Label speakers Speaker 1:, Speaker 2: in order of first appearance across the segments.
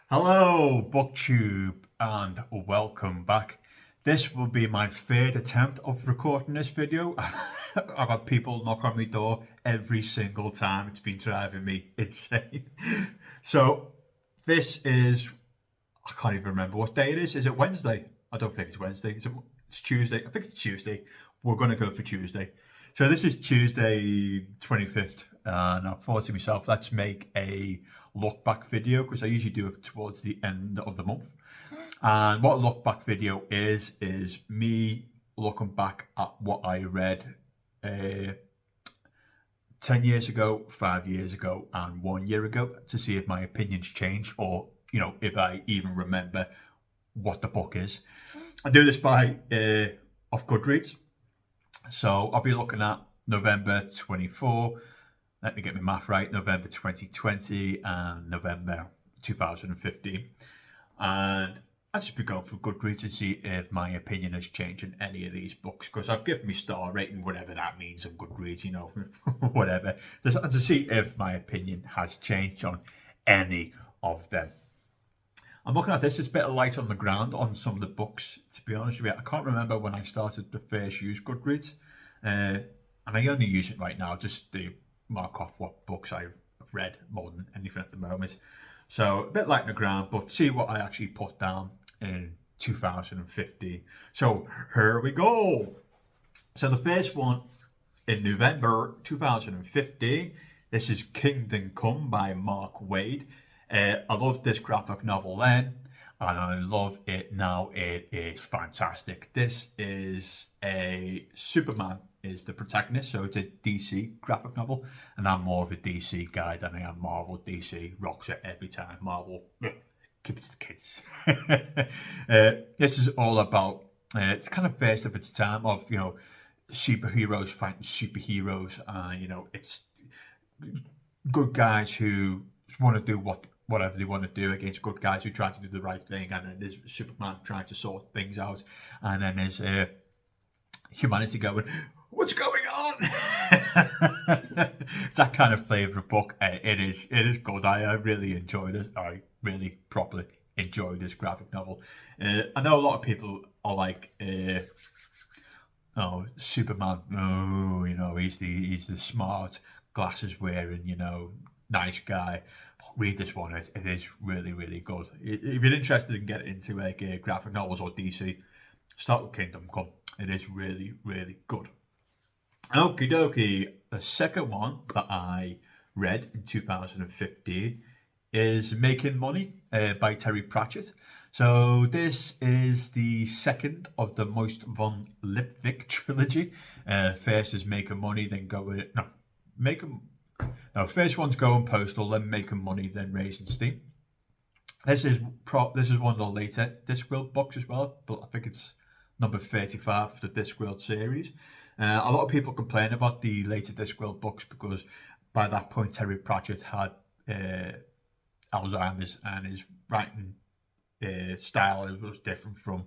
Speaker 1: Hello, Booktube, and welcome back. This will be my third attempt of recording this video. I've had people knock on my door every single time. It's been driving me insane. So, this is, I can't even remember what day it is. Is it Wednesday? I don't think it's Wednesday. It's Tuesday. I think it's Tuesday. We're going to go for Tuesday. So this is Tuesday 25th, and I thought to myself, let's make a look back video because I usually do it towards the end of the month. And what a look back video is me looking back at what I read 10 years ago, 5 years ago, and 1 year ago to see if my opinions change or, if I even remember what the book is. I do this by off Goodreads. So I'll be looking at November 24, let me get my math right, November 2020 and November 2015. And I'll just be going for Goodreads and see if my opinion has changed in any of these books, because I've given me star rating, whatever that means on Goodreads, whatever, to see if my opinion has changed on any of them. I'm looking at this, it's a bit of light on the ground on some of the books, to be honest with you. I can't remember when I started to first use Goodreads, and I only use it right now just to mark off what books I've read more than anything at the moment. So a bit light on the ground, but see what I actually put down in 2015. So here we go. So the first one in November 2015, this is Kingdom Come by Mark Waid. I loved this graphic novel then, and I love it now. It is fantastic. This is a Superman is the protagonist, so it's a DC graphic novel, and I'm more of a DC guy than I am Marvel. DC rocks it every time. Marvel, keep it to the kids. This is all about, it's kind of first of its time of, superheroes fighting superheroes. It's good guys who want to do whatever they want to do against good guys who try to do the right thing, and then there's Superman trying to sort things out, and then there's humanity going, what's going on? It's that kind of flavour of book. It is good. I really enjoyed it. I really properly enjoyed this graphic novel. I know a lot of people are like, oh, Superman, no, he's the smart, glasses wearing, nice guy. Read this one. It is really, really good. If you're interested in getting into graphic novels or DC, start with Kingdom Come. It is really, really good. Okie dokie. The second one that I read in 2015 is Making Money by Terry Pratchett. So this is the second of the Most von Lipvik trilogy. First is Making Money, then first one's Going Postal, then Making Money, then Raising Steam. This is one of the later Discworld books as well, but I think it's number 35 of the Discworld series. A lot of people complain about the later Discworld books because by that point Terry Pratchett had Alzheimer's, and his writing style was different from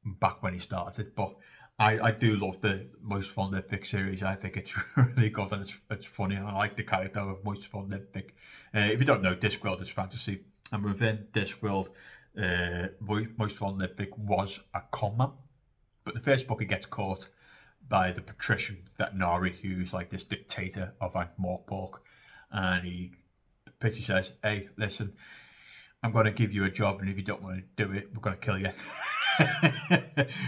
Speaker 1: back when he started. But I do love the Most von Lipvik series. I think it's really good and it's funny, and I like the character of Most von Lipvik. If you don't know, Discworld is fantasy, and within Discworld, Most von Lipvik was a con man, but the first book he gets caught by the patrician veterinary, who's like this dictator of Ankh-Morpork, and Pitty says, hey, listen, I'm going to give you a job, and if you don't want to do it, we're going to kill you.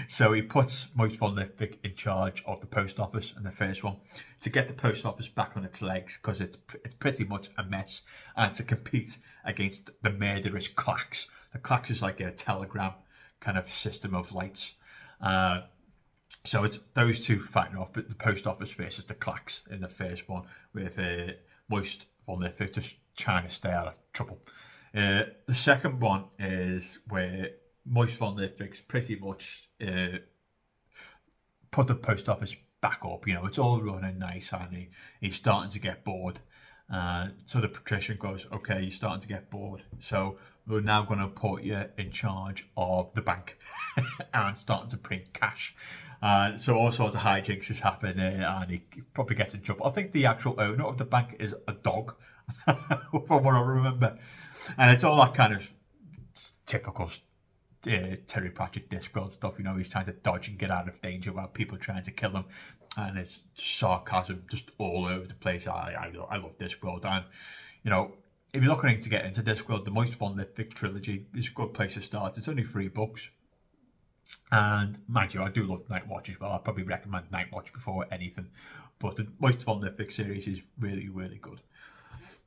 Speaker 1: So he puts Most von Lipvik in charge of the post office in the first one to get the post office back on its legs, because it's pretty much a mess, and to compete against the murderous clacks. The clacks is like a telegram kind of system of lights. So it's those two fighting off, but the post office versus the clacks in the first one, with Most von Lipvik just trying to stay out of trouble. The second one is where Most von Lipvik's pretty much put the post office back up. It's all running nice, and he's starting to get bored. So the patrician goes, okay, you're starting to get bored, so we're now going to put you in charge of the bank and starting to print cash. So all sorts of hijinks is happening, and he probably gets in trouble. I think the actual owner of the bank is a dog, from what I remember. And it's all that kind of typical Terry Pratchett Discworld stuff. You know, he's trying to dodge and get out of danger while people are trying to kill him, and it's sarcasm just all over the place. I love Discworld, and you know, if you're looking to get into Discworld, the Moist Fun Litfic trilogy is a good place to start. It's only 3 books. And mind you, I do love Night Watch as well. I probably recommend Night Watch before anything. But the Moist Fun Litfic series is really, really good.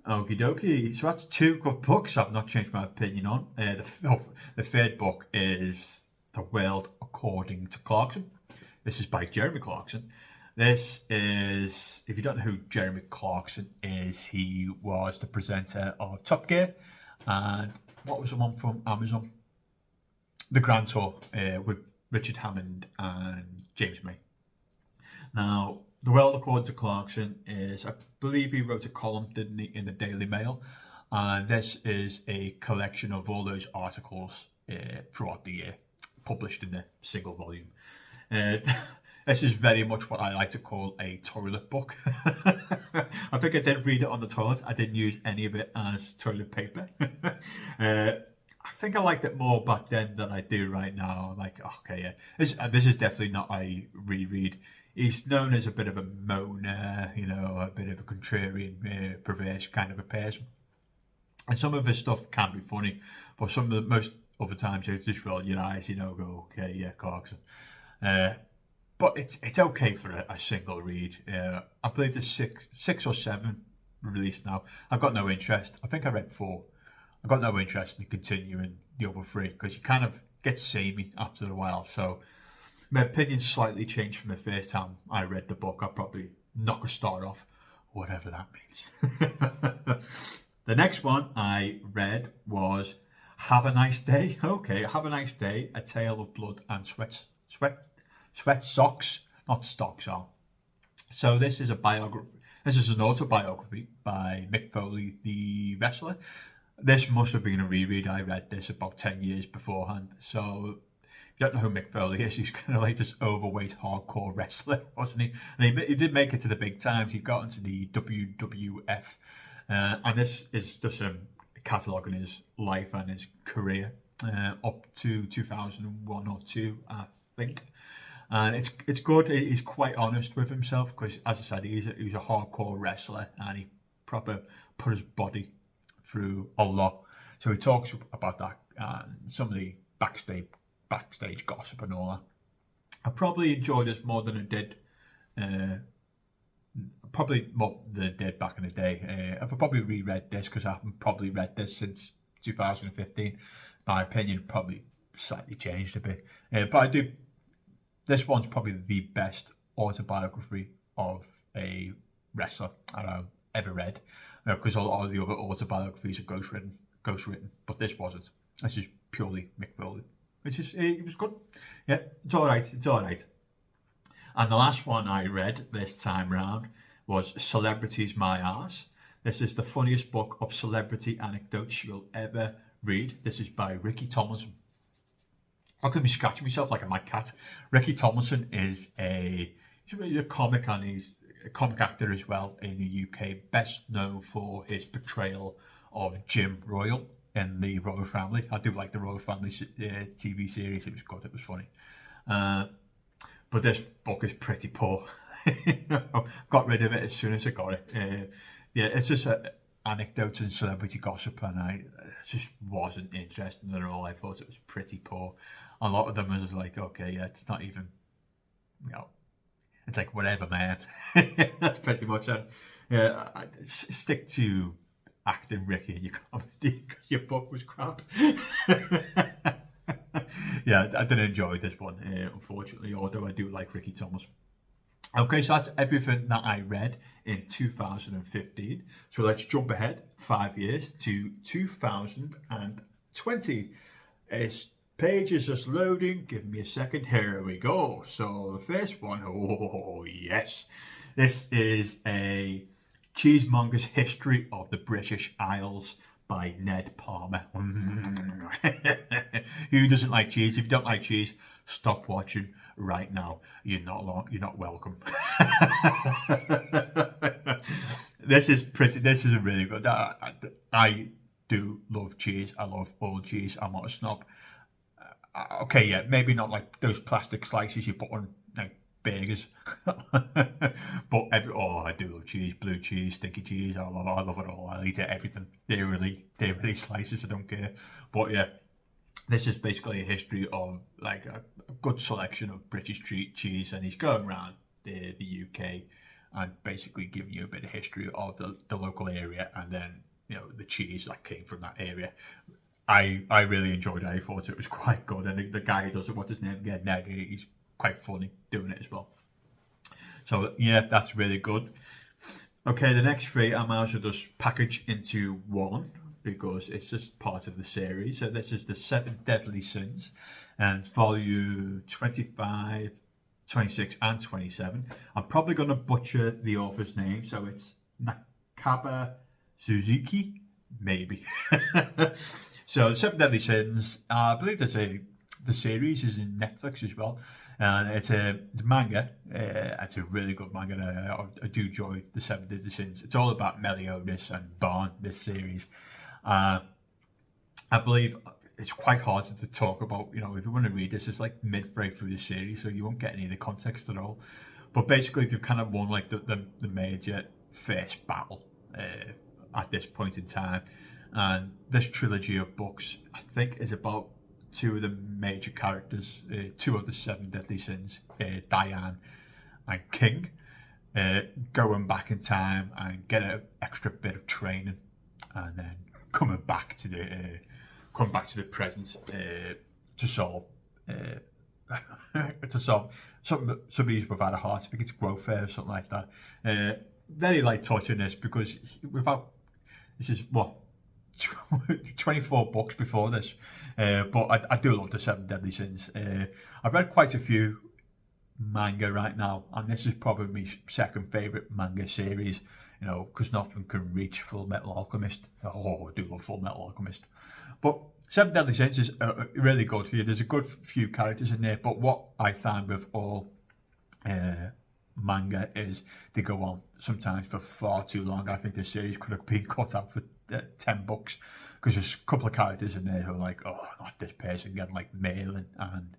Speaker 1: Okie dokie. So that's 2 good books I've not changed my opinion on. The third book is The World According to Clarkson. This is by Jeremy Clarkson. This is, if you don't know who Jeremy Clarkson is, he was the presenter of Top Gear. And what was the one from Amazon? The Grand Tour with Richard Hammond and James May. Now, The World According to Clarkson is, I believe he wrote a column, didn't he, in the Daily Mail. And this is a collection of all those articles throughout the year, published in a single volume. This is very much what I like to call a toilet book. I think I did read it on the toilet. I didn't use any of it as toilet paper. I think I liked it more back then than I do right now. I'm like, okay, yeah. This is definitely not a reread. He's known as a bit of a moaner, you know, a bit of a contrarian, perverse kind of a person. And some of his stuff can be funny, but some of the most other times you just roll your eyes, you know, go, okay, yeah, Clarkson. But it's okay for a single read. I believe there's 6 or 7 released now. I've got no interest. I think I read 4. I've got no interest in continuing the other 3 because you kind of get samey after a while. So my opinion's slightly changed from the first time I read the book. I'll probably knock a star off, whatever that means. The next one I read was Have a Nice Day. Okay, Have a Nice Day, A Tale of Blood and Sweat Socks, not stocks are. So this is a biography. This is an autobiography by Mick Foley, the wrestler. This must have been a reread. I read this about 10 years beforehand. So if you don't know who Mick Foley is, he's kind of like this overweight hardcore wrestler, wasn't he? And he did make it to the big times. He got into the WWF. And this is just a catalogue in his life and his career up to 2001 or 2, I think. And it's good. He's quite honest with himself because, as I said, he's a hardcore wrestler and he proper put his body through a lot. So he talks about that and some of the backstage gossip and all that. I probably enjoyed this more than I did. Probably more than I did back in the day. I've probably reread this because I haven't probably read this since 2015. My opinion probably slightly changed a bit, but I do. This one's probably the best autobiography of a wrestler I've ever read, because a lot of the other autobiographies are ghostwritten, but this wasn't. This is purely Mick Foley, it was good. Yeah, it's all right. And the last one I read this time round was Celebrity's My Arse. This is the funniest book of celebrity anecdotes you'll ever read. This is by Ricky Tomlinson. I'm going to be scratching myself like a mad cat. Ricky Tomlinson is he's a comic and he's a comic actor as well in the UK, best known for his portrayal of Jim Royal in the Royal Family. I do like the Royal Family TV series. It was good. It was funny. But this book is pretty poor. Got rid of it as soon as I got it. Yeah, it's just anecdotes and celebrity gossip, and I just wasn't interested at all. I thought it was pretty poor. A lot of them was like, okay, yeah, it's not even, you know, it's like whatever, man. That's pretty much it. Yeah, stick to acting, Ricky, and your comedy because your book was crap. Yeah, I didn't enjoy this one, unfortunately, although I do like Ricky Thomas. Okay, so that's everything that I read in 2015. So let's jump ahead 5 years to 2020. This page is just loading. Give me a second. Here we go. So the first one, oh yes. This is a Cheesemonger's History of the British Isles by Ned Palmer. Who doesn't like cheese? If you don't like cheese, stop watching right now. You're not welcome. This is a really good. I do do love cheese. I love all cheese. I'm not a snob. Okay, yeah, maybe not like those plastic slices you put on like burgers, but I do love cheese, blue cheese, sticky cheese. I love it all. I eat it, everything. They're really slices. I don't care. But yeah, this is basically a history of like a good selection of British cheese, and he's going around the UK and basically giving you a bit of history of the local area, and then the cheese that came from that area. I really enjoyed it. I thought it was quite good, and the guy who does it, what's his name again? Ned. He's quite funny doing it as well. So yeah, that's really good. Okay, the next three I might as well just package into one because it's just part of the series. So this is the Seven Deadly Sins, and volume 25, 26, and 27. I'm probably going to butcher the author's name, so it's Nakaba Suzuki, maybe. So, Seven Deadly Sins, I believe the series is in Netflix as well. And it's a manga. It's a really good manga. And I do enjoy the Seven Deadly Sins. It's all about Meliodas and Barn, this series. I believe it's quite hard to talk about. If you want to read this, it's like midway through the series, so you won't get any of the context at all. But basically, they've kind of won like the major first battle at this point in time. And this trilogy of books, I think, is about two of the major characters, two of the Seven Deadly Sins, Diane and King, going back in time and get an extra bit of training, and then coming back to the present to solve somebody's without a heart. I think it's growth or something like that. Very light touch in this because this is what 24 books before this, but I do love the Seven Deadly Sins. I've read quite a few manga right now, and this is probably my second favourite manga series, because nothing can reach Full Metal Alchemist. Oh, I do love Full Metal Alchemist. But Seven Deadly Sins is really good. There's a good few characters in there, but what I find with all manga is they go on sometimes for far too long. I think this series could have been cut out for 10 books because there's a couple of characters in there who are like, oh, not this person, getting like Malin, and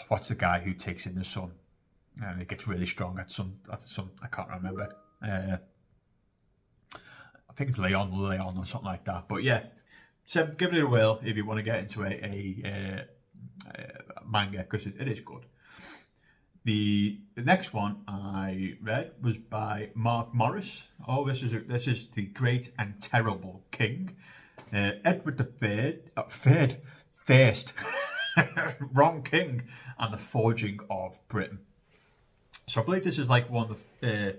Speaker 1: what's the guy who takes in the sun and it gets really strong at some I can't remember. I think it's Leon or something like that. But yeah, so give it a whirl if you want to get into a manga, because it is good. The next one I read was by Mark Morris. Oh, this is The Great and Terrible King. Edward the First, wrong king, and the Forging of Britain. So I believe this is like one of there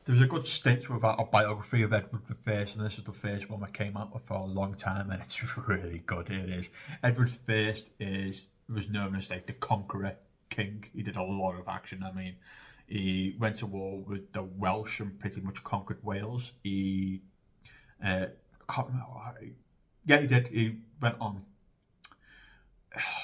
Speaker 1: was a good stint with a biography of Edward the First, and this is the first one that came out for a long time, and it's really good. It is. Edward the First was known as like the Conqueror King. He did a lot of action. I mean, he went to war with the Welsh and pretty much conquered Wales. He can't remember why. Yeah, he did. He went on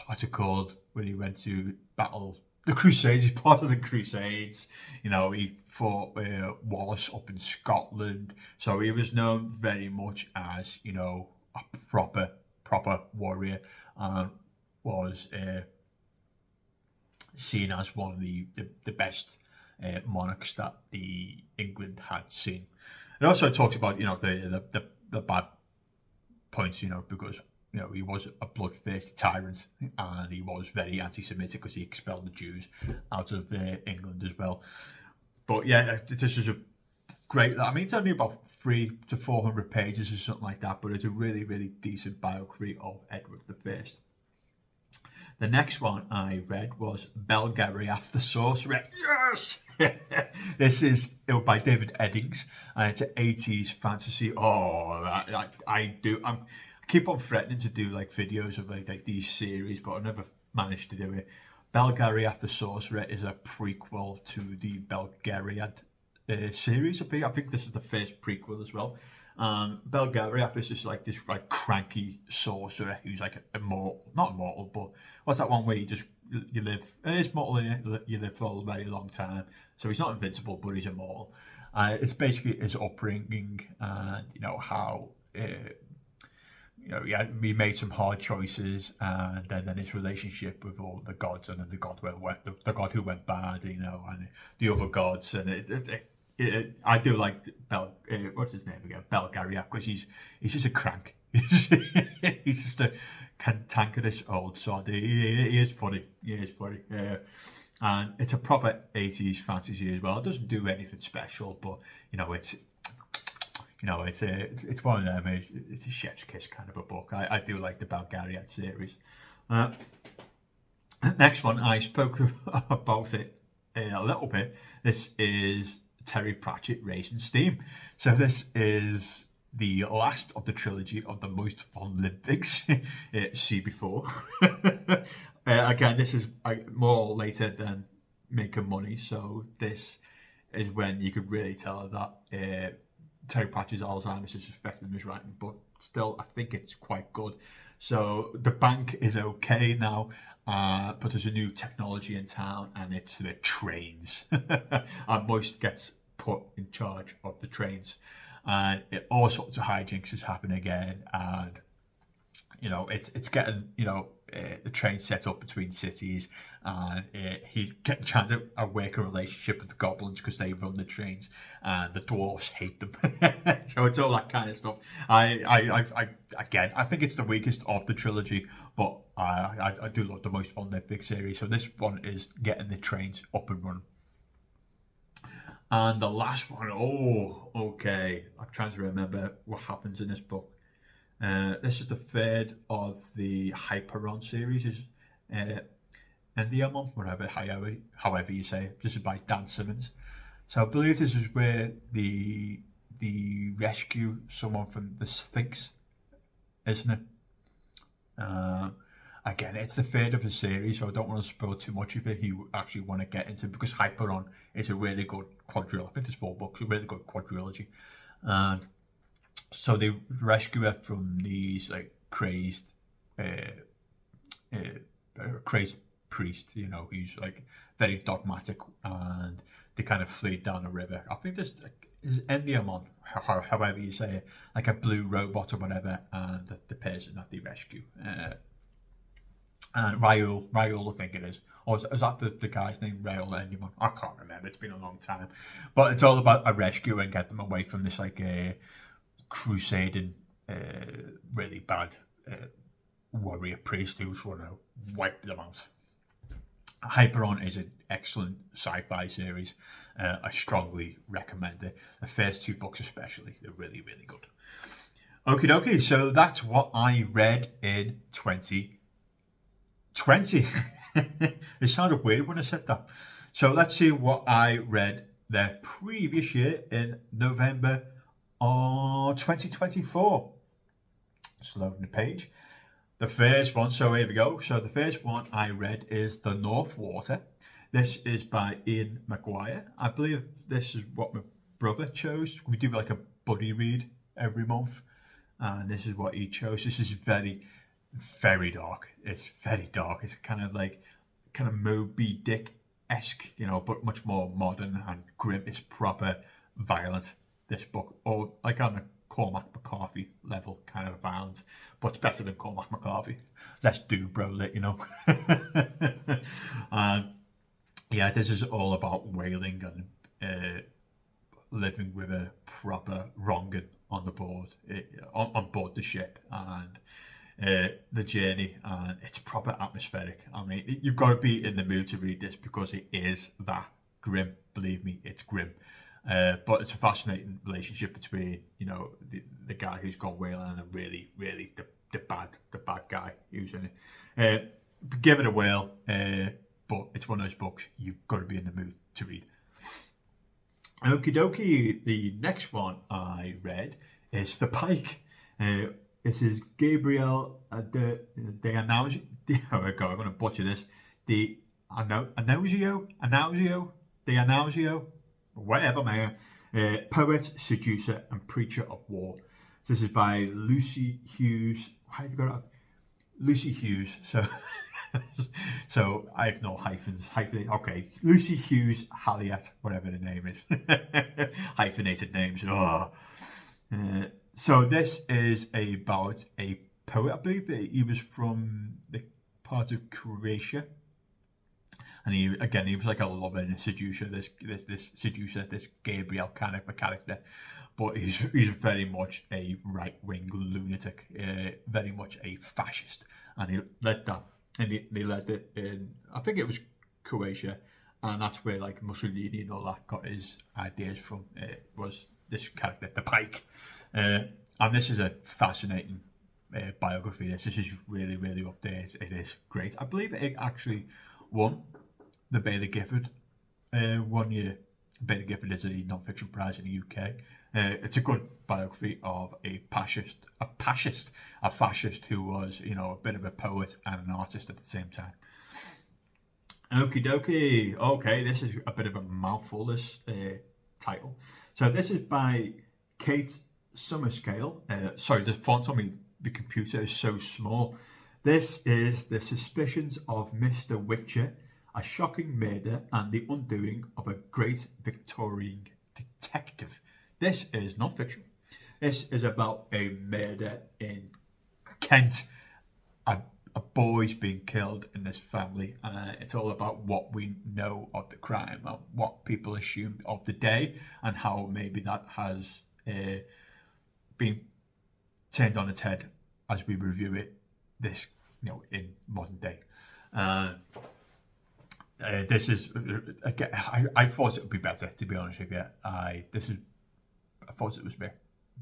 Speaker 1: what's it called when he went to battle the Crusades. He's part of the Crusades. He fought Wallace up in Scotland, so he was known very much as a proper warrior, and was seen as one of the best monarchs that the England had seen. It also talks about the bad points, because he was a bloodthirsty tyrant, and he was very anti-Semitic because he expelled the Jews out of England as well. But yeah, this is a great. I mean, it's only about 300 to 400 pages or something like that, but it's a really, really decent biography of Edward the First. The next one I read was Belgariath the Sorcerer. Yes! This is by David Eddings, and it's an 80s fantasy. Oh, I keep on threatening to do like videos of like these series, but I never managed to do it. Belgariath the Sorcerer is a prequel to the Belgariad series. I think this is the first prequel as well. Belgariath is just like this like cranky sorcerer who's like not immortal, but what's that one where you live? It is mortal, and you live for a very long time. So he's not invincible, but he's immortal. It's basically his upbringing and how he made some hard choices, and then his relationship with all the gods, and then the the god who went bad, and the other gods, and I do like what's his name again, Belgariad, because he's just a crank. He's just a cantankerous old sod. He is funny. He is funny. And it's a proper 80s fantasy as well. It doesn't do anything special, but it's one of them. It's a chef's kiss kind of a book. I do like the Belgariad series. Next one, I spoke about it a little bit. This is Terry Pratchett, Raising Steam. So this is the last of the trilogy of the most fun Olympics. See before. Again, this is more later than making money. So this is when you could really tell that Terry Pratchett's Alzheimer's is affecting his writing, but still, I think it's quite good. So the bank is okay now, but there's a new technology in town, and it's the trains. And Moist gets put in charge of the trains, and all sorts of hijinks is happening again, and it's getting the train set up between cities, and he's trying to work a relationship with the goblins because they run the trains, and the dwarfs hate them. So it's all that kind of stuff. I think it's the weakest of the trilogy, but I do love the most Olympic series. So this one is getting the trains up and running. And the last one, okay, I'm trying to remember what happens in this book. This is the third of the Hyperon series. Is Endiamon, however you say it. This is by Dan Simmons. So I believe this is where the rescue someone from the Sphinx, isn't it? Again, it's the third of the series, so I don't want to spoil too much of it. You actually want to get into it, because Hyperon is a really good quadrilogy. I think there's 4 books, a really good quadrilogy. And so they rescue her from these crazed priest, who's very dogmatic, and they kind of flee down a river. I think there's Endiamon, however you say it, like a blue robot or whatever, and the person that they rescue. And Raoul, I think it is. Or is that the guy's name, Raoul Endiamon? I can't remember. It's been a long time. But it's all about a rescue and get them away from this crusading, really bad warrior priest who's want to wipe them out. Hyperon is an excellent sci-fi series. I strongly recommend it. The first 2 books especially, they're really, really good. Okie dokie, so that's what I read in 2020. It sounded weird when I said that. So let's see what I read the previous year in November 2024. Just loading the page. The first one, so here we go. So the first one I read is The North Water. This is by Ian McGuire. I believe this is what my brother chose. We do like a buddy read every month, and this is what he chose. This is very, very dark. It's very dark. It's kind of Moby Dick-esque, but much more modern and grim. It's proper violent, this book, or like on a Cormac McCarthy level kind of violence, but it's better than Cormac McCarthy. Let's do brolit, yeah, this is all about whaling and living with a proper wronging on the board, on board the ship, and the journey, and it's proper atmospheric. I mean, you've got to be in the mood to read this because it is that grim. Believe me, it's grim. But it's a fascinating relationship between, the guy who's gone whaling and really, really the bad guy who's in it. Give it a whirl, but it's one of those books you've got to be in the mood to read. Okie dokie, the next one I read is The Pike. This is Gabriel de Anasio. Oh my God, I'm going to butcher this. De Anasio, whatever, man. Poet, seducer, and preacher of war. This is by Lucy Hughes. How have you got it? Lucy Hughes. So I have no hyphens. Okay, Lucy Hughes Halliat, whatever the name is. Hyphenated names. So this is about a poet, I believe. He was from the part of Croatia, and he was like a lover and a seducer. This seducer, this Gabriel kind of a character, but he's very much a right wing lunatic, very much a fascist, and he led that, and they led it in, I think it was Croatia, and that's where like Mussolini and all that got his ideas from. Was this character, the Pike, and this is a fascinating biography. This is really, really up there. It is great. I believe it actually won the Bailey Gifford 1 year. Bailey Gifford is a non-fiction prize in the UK. It's a good biography of a fascist who was, a bit of a poet and an artist at the same time. Okie dokie. Okay, this is a bit of a mouthful, this title. So this is by Kate Summerscale. Sorry, the font on the computer is so small. This is The Suspicions of Mr. Witcher, a shocking murder and the undoing of a great Victorian detective. This is non-fiction. This is about a murder in Kent. A boy's being killed in this family. It's all about what we know of the crime and what people assumed of the day, and how maybe that has been turned on its head as we review it in modern day. This is again, I thought it would be better, to be honest with you. I thought it was a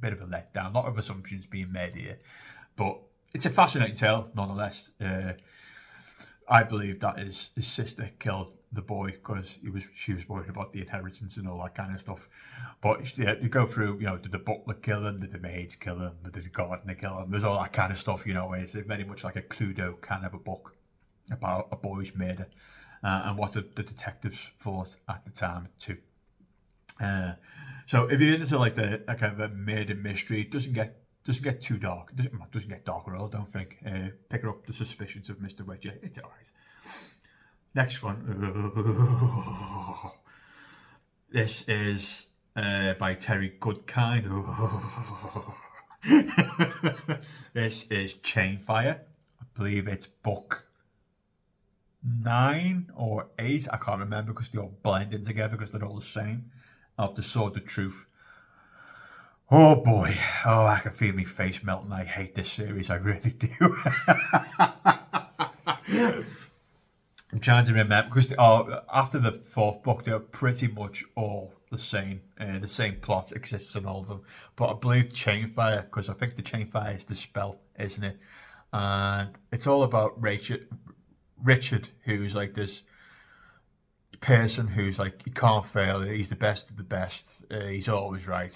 Speaker 1: bit of a letdown. A lot of assumptions being made here, but it's a fascinating tale nonetheless. I believe that his sister killed the boy because she was worried about the inheritance and all that kind of stuff. But yeah, you go through, did the butler kill him? Did the maids kill him? Did the gardener kill him? There's all that kind of stuff, It's very much like a Cluedo kind of a book about a boy's murder. And what the detectives thought at the time too. So if you're into like the kind of a murder mystery, it doesn't get too dark. It doesn't get dark at all, I don't think. Pick up The Suspicions of Mr. Witcher. It's alright. Next one. This is by Terry Goodkind. This is Chainfire. I believe it's book 9 or 8. I can't remember because they're all blended together because they're all the same. Of The Sword of Truth. Oh boy. Oh, I can feel my face melting. I hate this series. I really do. I'm trying to remember because after the 4th book, they're pretty much all the same. The same plot exists in all of them. But I believe Chainfire, because I think the Chainfire is the spell, isn't it? And it's all about Richard, who's like this person who's like, he can't fail. He's the best of the best. He's always right,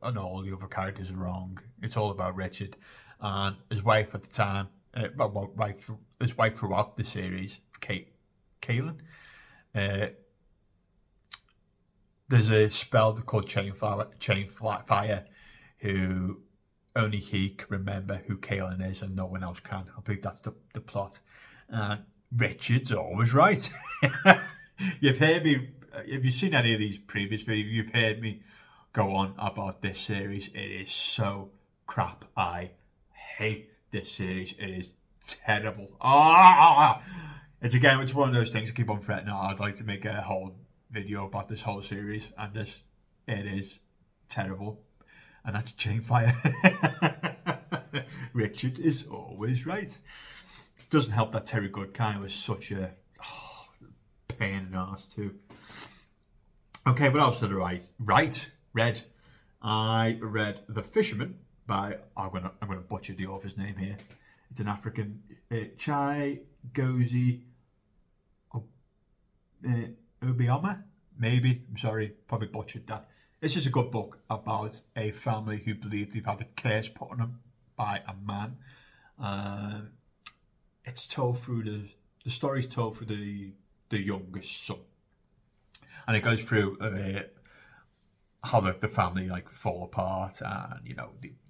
Speaker 1: and all the other characters are wrong. It's all about Richard and his wife at the time. His wife throughout the series, Kaylin. There's a spell called Chainfire, who only he can remember who Kaylin is, and no one else can. I believe that's the plot. And Richard's always right. You've heard me, if you've seen any of these previous videos, you've heard me go on about this series. It is so crap. I hate this series. It is terrible. It's one of those things I keep on threatening. I'd like to make a whole video about this whole series, and it is terrible. And that's Chainfire. Richard is always right. Doesn't help that Terry Goodkind was such a pain in the ass too. Okay, what else did I read? I read The Fisherman by, I'm gonna butcher the author's name here. It's an African, Chai Gozi Obioma, maybe. I'm sorry, probably butchered that. This is a good book about a family who believe they've had a curse put on them by a man. It's told through the story's told through the youngest son, and it goes through how the family like fall apart, and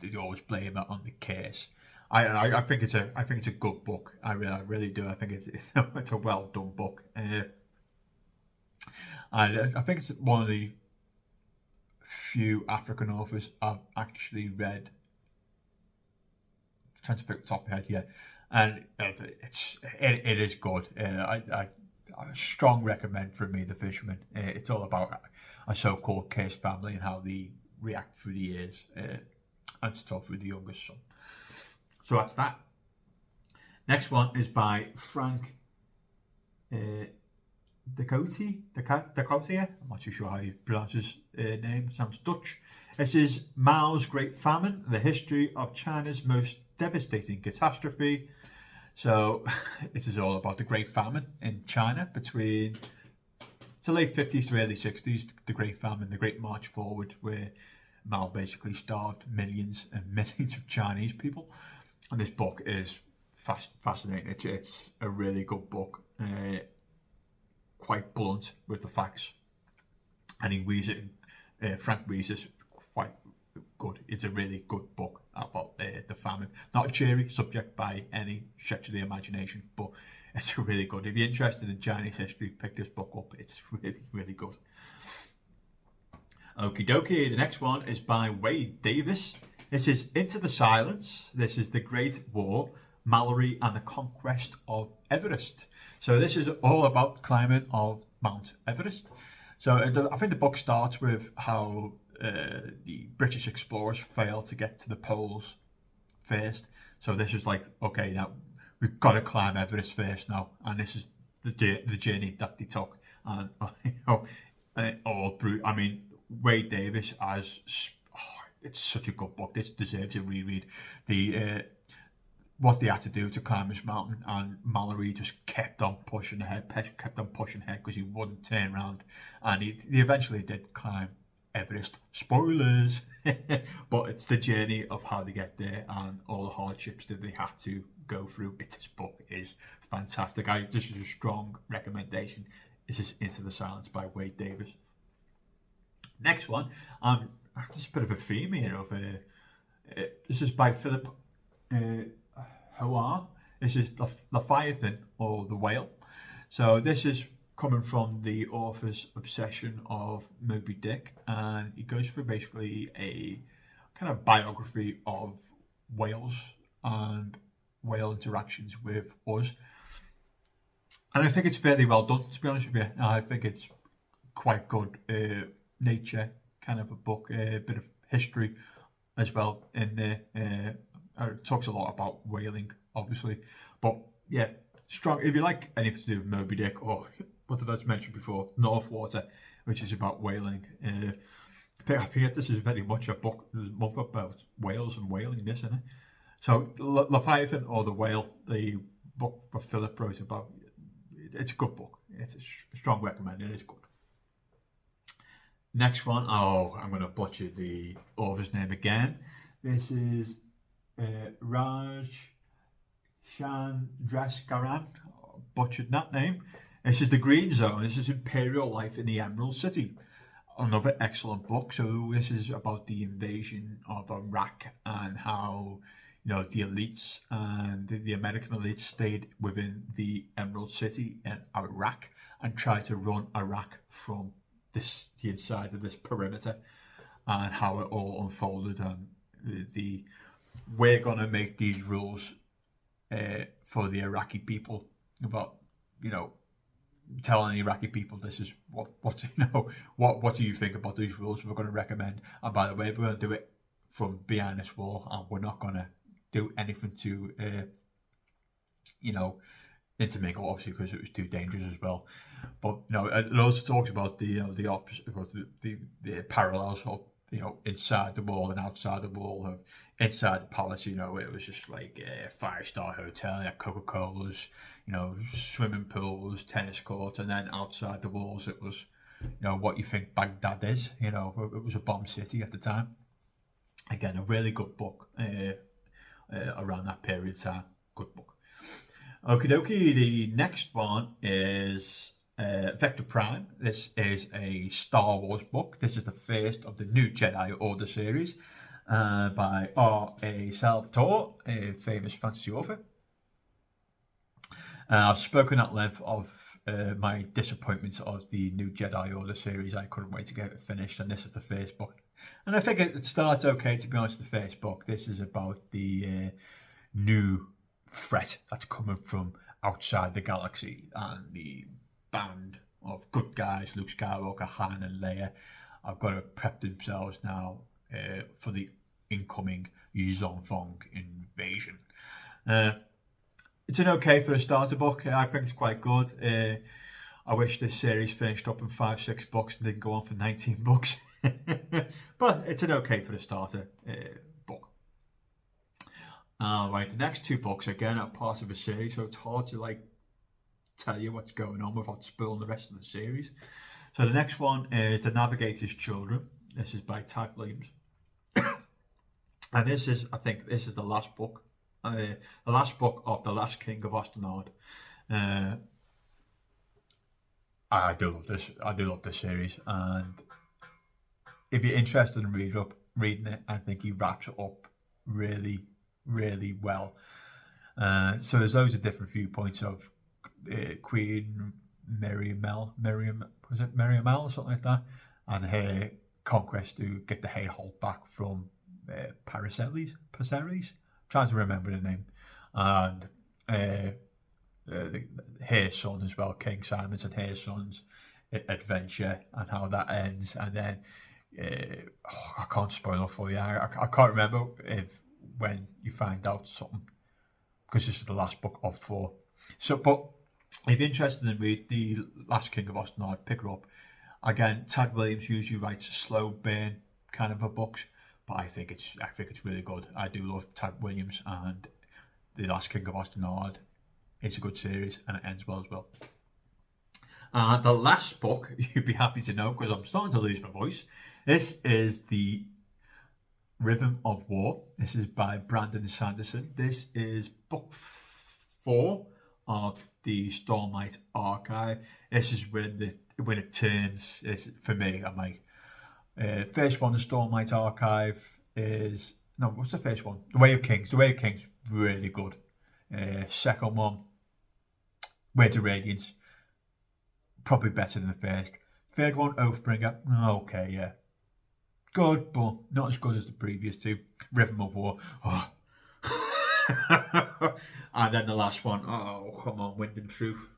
Speaker 1: they always blame it on the curse. I think it's a good book. I really do. I think it's a well done book. I think it's one of the few African authors I've actually read. I'm trying to pick the top of my head, yeah, and it is good. I strong recommend for me, The Fisherman. It's all about a so-called cursed family and how they react through the years and stuff with the youngest son. So that's that. Next one is by Frank Decote. I'm not too sure how you pronounce his name. Sounds Dutch. This is Mao's Great Famine: The History of China's Most Devastating Catastrophe. So it is all about the Great Famine in China between the late 50s to early 60s. The Great Famine, the Great March Forward, where Mao basically starved millions and millions of Chinese people. And this book is fascinating. It's a really good book, quite blunt with the facts, and he weaves it in, Frank weaves it quite good. It's a really good book about the famine. Not a cheery subject by any stretch of the imagination, but it's really good. If you're interested in Chinese history, pick this book up. It's really, really good. Okie dokie, the next one is by Wade Davis. This is Into the Silence. This is The Great War, Mallory and the Conquest of Everest. So this is all about the climbing of Mount Everest. So I think the book starts with how the British explorers failed to get to the poles first. So this was like, okay, now we've got to climb Everest first now, and this is the journey that they took. And you know, all through. I mean, Wade Davis it's such a good book. This deserves a reread. The what they had to do to climb this mountain, and Mallory just kept on pushing ahead because he wouldn't turn around, and he eventually did climb Everest. Spoilers, but it's the journey of how they get there and all the hardships that they had to go through. This book is fantastic. This is a strong recommendation. This is Into the Silence by Wade Davis. Next one, there's a bit of a theme here of this is by Philip Hoare. This is Leviathan, or the Whale. So this is coming from the author's obsession of Moby Dick, and he goes through basically a kind of biography of whales and whale interactions with us. And I think it's fairly well done, to be honest with you. I think it's quite good nature kind of a book, a bit of history as well in there. It talks a lot about whaling, obviously, but yeah, strong. If you like anything to do with Moby Dick, or what did I mention before, Northwater, which is about whaling. I think this is very much a book about whales and whaling, this, isn't it? So Leviathan, or the Whale, the book that Philip wrote about, it's a good book. It's a strong recommend. It is good. Next one, I'm going to butcher the author's name again. This is Raj Chandrasekaran. Butchered that name. This is The Green Zone. This is Imperial Life in the Emerald City. Another excellent book. So this is about the invasion of Iraq and how, you know, the elites and the American elites stayed within the Emerald City in Iraq and tried to run Iraq from the inside of this perimeter, and how it all unfolded. And we're gonna make these rules for the Iraqi people about, you know, telling the Iraqi people this is what you know, what do you think about these rules we're going to recommend, and by the way, we're going to do it from behind this wall, and we're not going to do anything to you know, intermingle, obviously, because it was too dangerous as well. But you know, it also talks about the, you know, the opposite, about the parallels of, you know, inside the wall and outside the wall. Of inside the palace, you know, it was just like a 5-star hotel, yeah, Coca-Colas, you know, swimming pools, tennis courts, and then outside the walls it was, you know, what you think Baghdad is. You know, it was a bomb city at the time. Again, a really good book around that period of time. Good book. Okie dokie, the next one is Vector Prime. This is a Star Wars book. This is the first of the new Jedi Order series by R.A. Salvatore, a famous fantasy author. I've spoken at length of my disappointments of the new Jedi Order series. I couldn't wait to get it finished, and this is the first book. And I think it starts okay, to be honest, the first book. This is about the new threat that's coming from outside the galaxy, and the band of good guys, Luke Skywalker, Han and Leia, have got to prep themselves now for the incoming Nov25 invasion. It's an okay for a starter book. I think it's quite good. I wish this series finished up in 5-6 books and didn't go on for 19 books. But it's an okay for a starter book. Right, the next 2 books again are part of a series, so it's hard to like tell you what's going on without spoiling the rest of the series. So the next one is The Navigator's Children. This is by Tad Williams. And this is, I think, this is the last book. The last book of The Last King of Osternaud. I do love this. I do love this series, and if you're interested in reading it, I think he wraps it up really, really well. So there's loads of different viewpoints of Queen Miriam was it Miriamel or something like that, and her conquest to get the Hay-Holt back from Paracelsus. Trying to remember the name, and her son as well, King Simon's and her son's adventure, and how that ends. And then I can't spoil it for you. I can't remember when you find out something, because this is the last book of 4. So, but if you're interested in read The Last King of Osternaud, pick it up. Again, Tad Williams usually writes a slow burn kind of a books, but I think it's really good. I do love Tad Williams, and The Last King of Osternaud. It's a good series, and it ends well as well. The last book, you'd be happy to know, because I'm starting to lose my voice. This is The Rhythm of War. This is by Brandon Sanderson. This is book 4 of the Stormlight Archive. This is when it turns. For me, I'm like, first one, the Stormlight Archive is what's the first one? The Way of Kings. The Way of Kings, really good. Second one, Way to Radiance, probably better than the first. Third one, Oathbringer, okay, yeah, good, but not as good as the previous 2. Rhythm of War, oh. And then the last one, oh come on, Wind and Truth.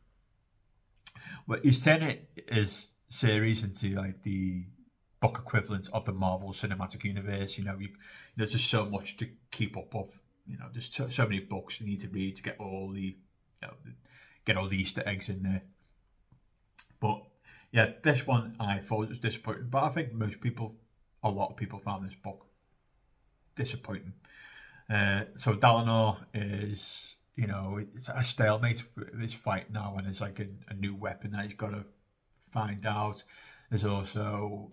Speaker 1: Well, he's turning his series into like the book equivalent of the Marvel Cinematic Universe. There's just so much to keep up of. There's so many books you need to read to get all the Easter eggs in there. But yeah, this one I thought was disappointing. But I think a lot of people found this book disappointing. So Dalinar is, it's a stalemate with his fight now, and it's like a new weapon that he's got to find out. There's also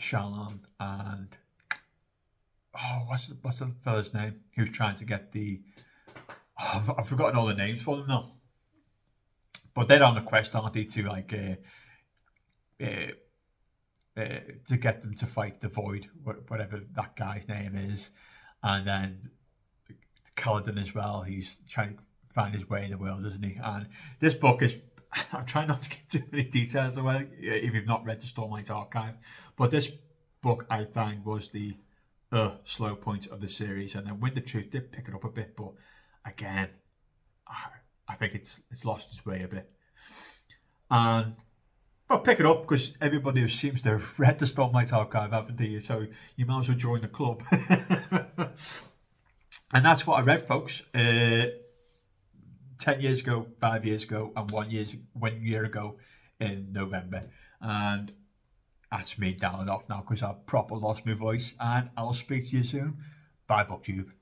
Speaker 1: Shallan and what's the fella's name who's trying to get the I've forgotten all the names for them now, but they're on a quest, aren't they, to like to get them to fight the Void, whatever that guy's name is. And then Kaladin as well, he's trying to find his way in the world, isn't he? And this book is, I'm trying not to give too many details away if you've not read the Stormlight Archive, but this book I find was the slow point of the series. And then Wind of Truth did pick it up a bit, but again, I think it's lost its way a bit. And well, pick it up, because everybody seems to have read the Stormlight Archive, haven't they? So you might as well join the club. And that's what I read, folks. 10 years ago, 5 years ago, and 1 year ago in November. And that's me dialing off now, because I've proper lost my voice. And I'll speak to you soon. Bye, Booktube.